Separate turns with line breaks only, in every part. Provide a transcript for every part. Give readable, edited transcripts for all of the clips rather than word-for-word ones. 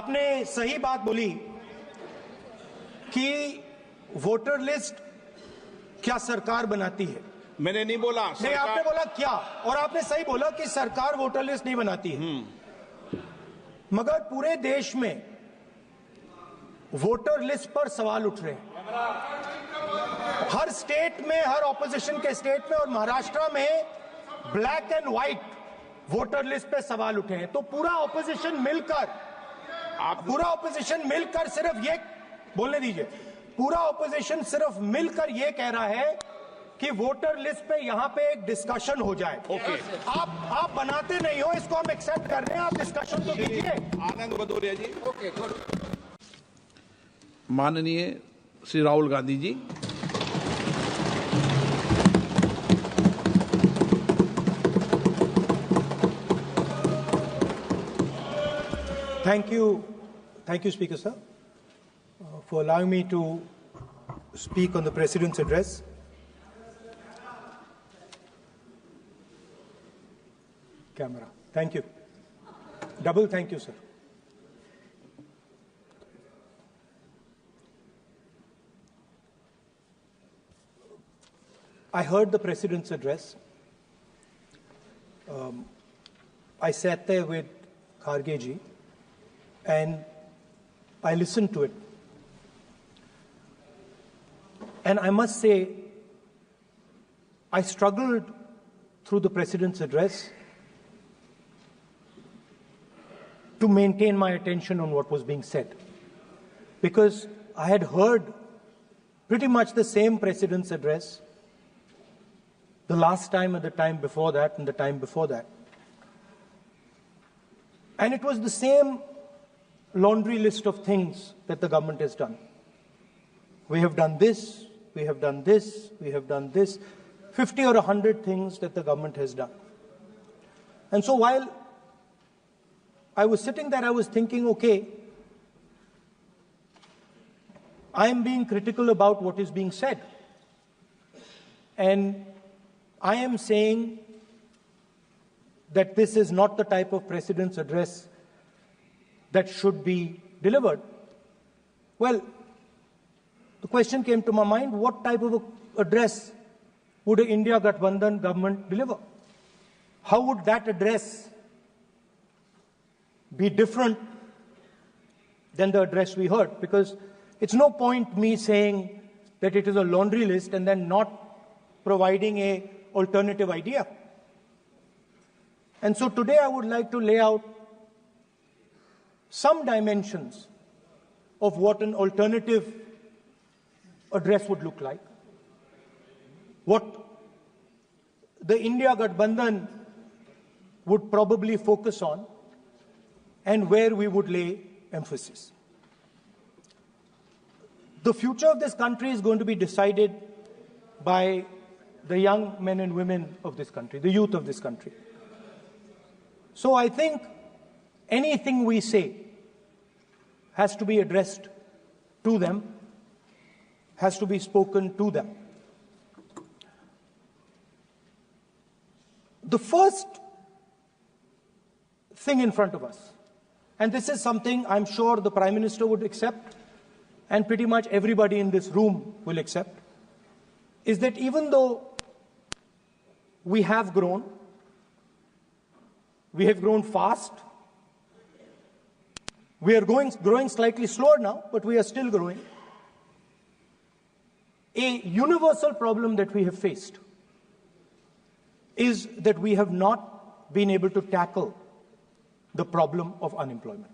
आपने सही बात बोली कि वोटर लिस्ट क्या सरकार बनाती है।
मैंने नहीं बोला
नहीं, आपने बोला क्या, और आपने सही बोला कि सरकार वोटर लिस्ट नहीं बनाती है। मगर पूरे देश में वोटर लिस्ट पर सवाल उठ रहे हैं, हर स्टेट में, हर ऑपोजिशन के स्टेट में, और महाराष्ट्र में black and white voter list पे सवाल उठे हैं। तो पूरा ऑपोजिशन मिलकर सिर्फ ये बोलने दीजिए, पूरा ऑपोजिशन सिर्फ मिलकर ये कह रहा है कि वोटर लिस्ट पे यहां पे एक डिस्कशन हो जाए।
ओके।
आप बनाते नहीं हो, इसको हम एक्सेप्ट कर रहे हैं, आप डिस्कशन तो कीजिए।
आनंद भदौरिया जी।
Okay, good.
माननीय Shri Rahul Gandhi ji.
Thank you, Speaker sir, for allowing me to speak on the President's address. Camera. Thank you. Double thank you, sir. I heard the President's address. I sat there with Kharge ji and I listened to it. And I must say, I struggled through the President's address to maintain my attention on what was being said, because I had heard pretty much the same President's address the last time and the time before that and the time before that. And it was the same laundry list of things that the government has done. We have done this, we have done this, we have done this, 50 or 100 things that the government has done. And so while I was sitting there, I was thinking, okay, I am being critical about what is being said. And I am saying that this is not the type of President's address that should be delivered. Well, the question came to my mind, what type of address would an India Gathbandhan government deliver? How would that address be different than the address we heard? Because it's no point me saying that it is a laundry list and then not providing an alternative idea. And so today I would like to lay out some dimensions of what an alternative address would look like, what the India Gathbandhan would probably focus on, and where we would lay emphasis. The future of this country is going to be decided by the young men and women of this country, the youth of this country. So I think anything we say has to be addressed to them, has to be spoken to them. The first thing in front of us, and this is something I'm sure the Prime Minister would accept and pretty much everybody in this room will accept, is that even though we have grown fast, we are growing slightly slower now, but we are still growing. A universal problem that we have faced is that we have not been able to tackle the problem of unemployment.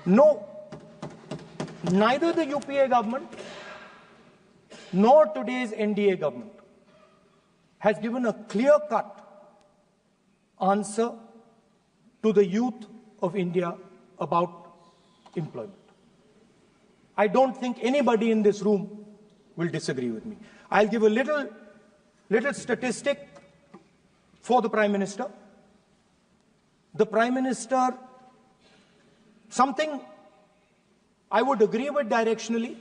No, neither the UPA government nor today's NDA government has given a clear-cut answer to the youth of India about employment. I don't think anybody in this room will disagree with me. I'll give a little statistic for the Prime Minister. The Prime Minister, something I would agree with directionally.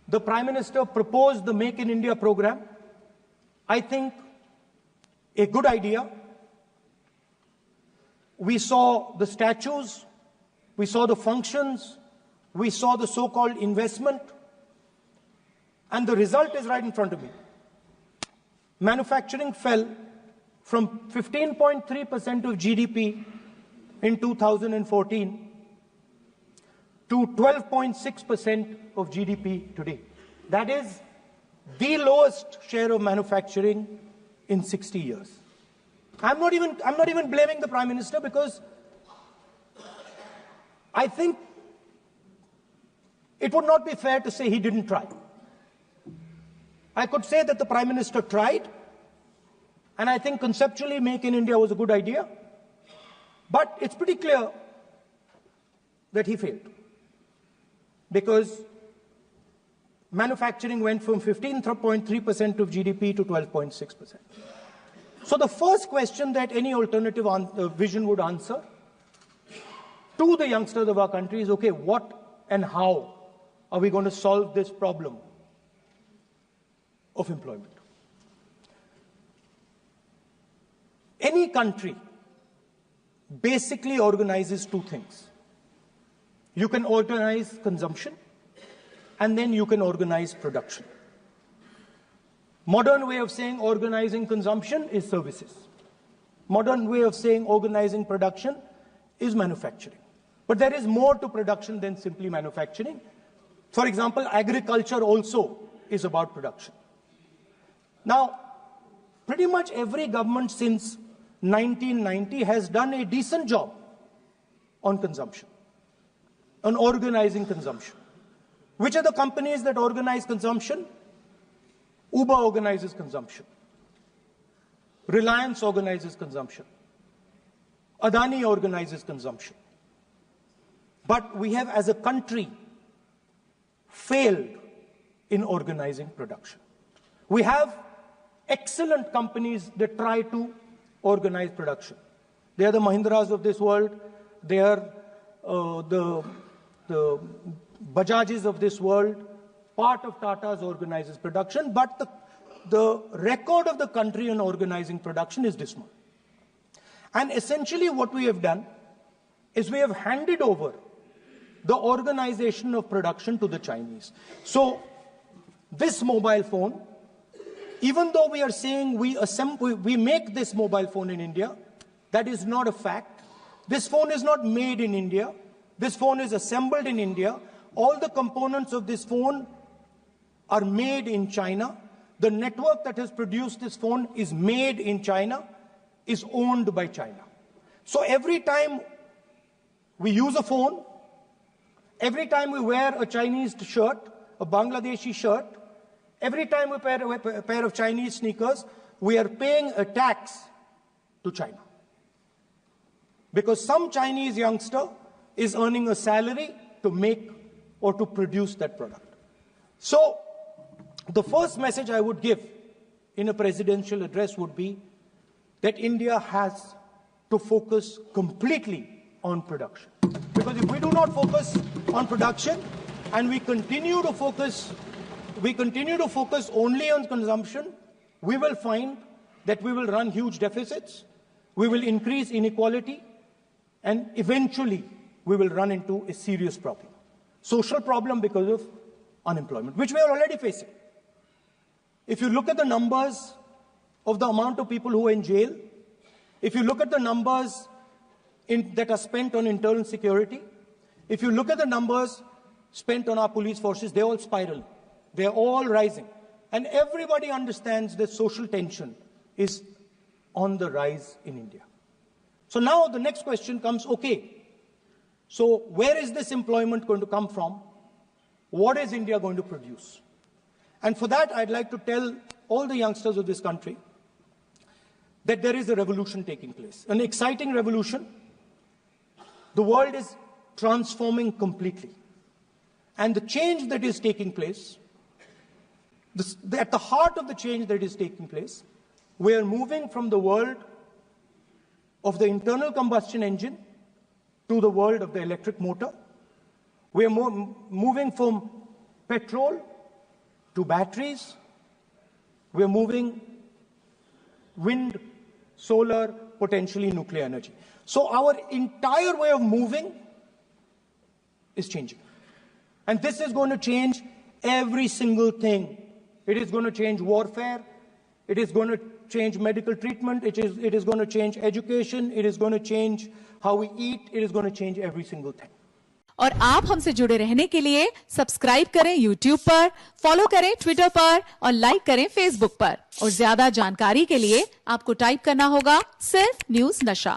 The Prime Minister proposed the Make in India program. I think a good idea. We saw the statues we saw the functions, we saw the so-called investment, and the result is right in front of me. Manufacturing fell from 15.3% of GDP in 2014 to 12.6% of GDP today. That is the lowest share of manufacturing in 60 years. I'm not even blaming the Prime Minister, because I think it would not be fair to say he didn't try. I could say that the Prime Minister tried, and I think conceptually Make in India was a good idea, but it's pretty clear that he failed, because manufacturing went from 15.3% of GDP to 12.6%. So the first question that any alternative vision would answer to the youngsters of our country is, okay, what and how are we going to solve this problem of employment? Any country basically organizes two things. You can organize consumption, and then you can organize production. Modern way of saying organizing consumption is services. Modern way of saying organizing production is manufacturing. But there is more to production than simply manufacturing. For example, agriculture also is about production. Now, pretty much every government since 1990 has done a decent job on consumption, on organizing consumption. Which are the companies that organize consumption? Uber organizes consumption. Reliance organizes consumption. Adani organizes consumption. But we have, as a country, failed in organizing production. We have excellent companies that try to organize production. They are the Mahindras of this world. They are the Bajajs of this world. Part of Tata's organizes production, but the record of the country in organizing production is dismal. And essentially what we have done is we have handed over the organization of production to the Chinese. So this mobile phone, even though we are saying we make this mobile phone in India, that is not a fact. This phone is not made in India. This phone is assembled in India. All the components of this phone are made in China. The network that has produced this phone is made in China, is owned by China. So every time we use a phone, every time we wear a Chinese shirt, a Bangladeshi shirt, every time we wear a pair of Chinese sneakers, we are paying a tax to China. Because some Chinese youngster is earning a salary to make or to produce that product. So the first message I would give in a presidential address would be that India has to focus completely on production. Because if we do not focus on production and we continue to focus only on consumption, we will find that we will run huge deficits, we will increase inequality, and eventually we will run into a serious problem. Social problem because of unemployment, which we are already facing. If you look at the numbers of the amount of people who are in jail, if you look at the numbers that are spent on internal security, if you look at the numbers spent on our police forces, they're all spiraling. They're all rising. And everybody understands that social tension is on the rise in India. So now the next question comes, okay, so where is this employment going to come from? What is India going to produce? And for that, I'd like to tell all the youngsters of this country that there is a revolution taking place, an exciting revolution. The world is transforming completely. And the change that is taking place, at the heart of the change that is taking place, we are moving from the world of the internal combustion engine to the world of the electric motor. We are moving from petrol to batteries. We are moving wind, solar, potentially nuclear energy. So our entire way of moving is changing. And this is going to change every single thing. It is going to change warfare. It is going to change medical treatment. It is going to change education. It is going to change how we eat. It is going to change every single thing.
और आप हमसे जुड़े रहने के लिए subscribe करें YouTube पर, follow करें Twitter पर और लाइक करें Facebook पर। और ज्यादा जानकारी के लिए आपको टाइप करना होगा सिर्फ न्यूज़ नशा।